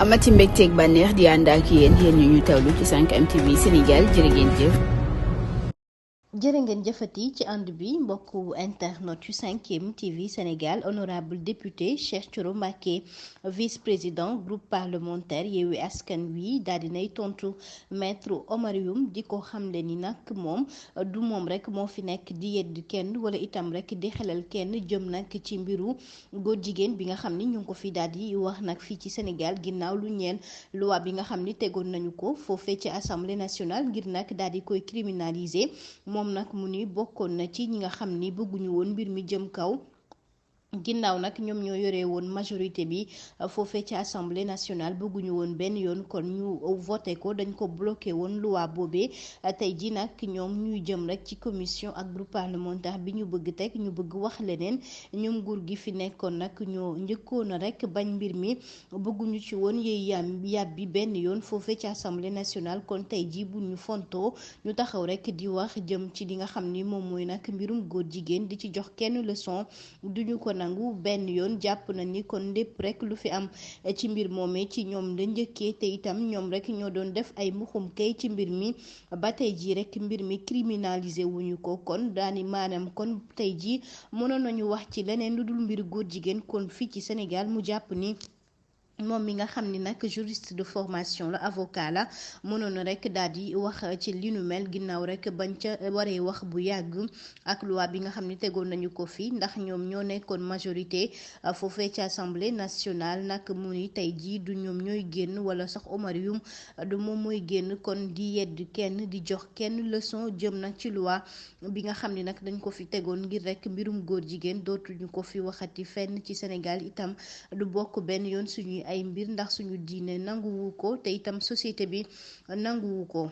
amati mbégteeg bànneex di ànd ak yéen ñu tawlu ci 5M TV Sénégal jërë ngeen jëf. jërë ngeen jëfati ci ànd bi mbokku internet yu 5M TV Sénégal honorable député Cheikh Thioro Mbacké vice-président groupe parlementaire Yewwi Askan Wi daal dinay tontu maître Oumar Youm di ko xamle ni nag moom du moom rek moo fi nekk di yedd kenn wala itam rek di xelal kenn jëm nag ci mbiru góor jigéen bi nga xam ni ñu ngi ko fi daal di wax nag fii ci Sénégal ginnaaw lu ñeel loi bi nga xam ni tegoon nañu ko foofee ci assemblée nationale ngir nag daal di koy criminaliser moom nag mu ni bokkoon na ci ñi nga xam ni bëgguñu woon mbir mi jëm kaw ginnaaw nag ñoom ñoo yore woon majorité bi foofee ci assemblée nationale bëgguñu woon benn yoon kon ñu voté ko dañ ko bloqué woon loi boobee tey ji nag ñoom ñuy jëm rek ci commission ak groupe parlementaire bi ñu bëgg teg ñu bëgg wax leneen ñoom nguur gi fi nekkoon nag ñoo njëkkoon a rek bañ mbir mi bëgguñu ci woon yéey yàbbi benn yoon foofee ci assemblée nationale kon tey ji bu ñu fontoo ñu taxaw rek di wax jëm ci li nga xam ni moom mooy nag mbirum góor jigéen di ci jox kenn leçon duñu ko nangu benn yoon jàpp na ni kon lépp rek lu fi am ci mbir moomee ci ñoom la njëkkee te itam ñoom rek ñoo doon def ay muxum kay ci mbir mi ba tey jii rek mbir mi criminalisé wuñu ko kon daani maanaam kon tey jii mënoon nañu wax ci leneen lu dul mbir góor jigéen kon fii ci Sénégal mu jàpp ni moom mi nga xam ni nag juriste de formation la avocat la mënoon rek daal di wax ci li nu mel ginnaaw rek bañ ca waree wax bu yàgg ak loi bi nga xam ni tegoon nañu ko fi ndax ñoom ñoo nekkoon majorité foofee ci assemblée nationale nag mu ni tey jii du ñoom ñooy génn wala sax Oumar Youm du moom mooy génn kon di yedd kenn di jox kenn leçon jëm nag ci loi bi nga xam ni nag dañ ko fi tegoon ngir rek mbirum góor jigéen dootuñu ko fi waxati fenn ci Sénégal itam du bokk benn yoon suñuy ay mbir ndax suñu diine nanguwu ko te itam société bi nanguwu ko.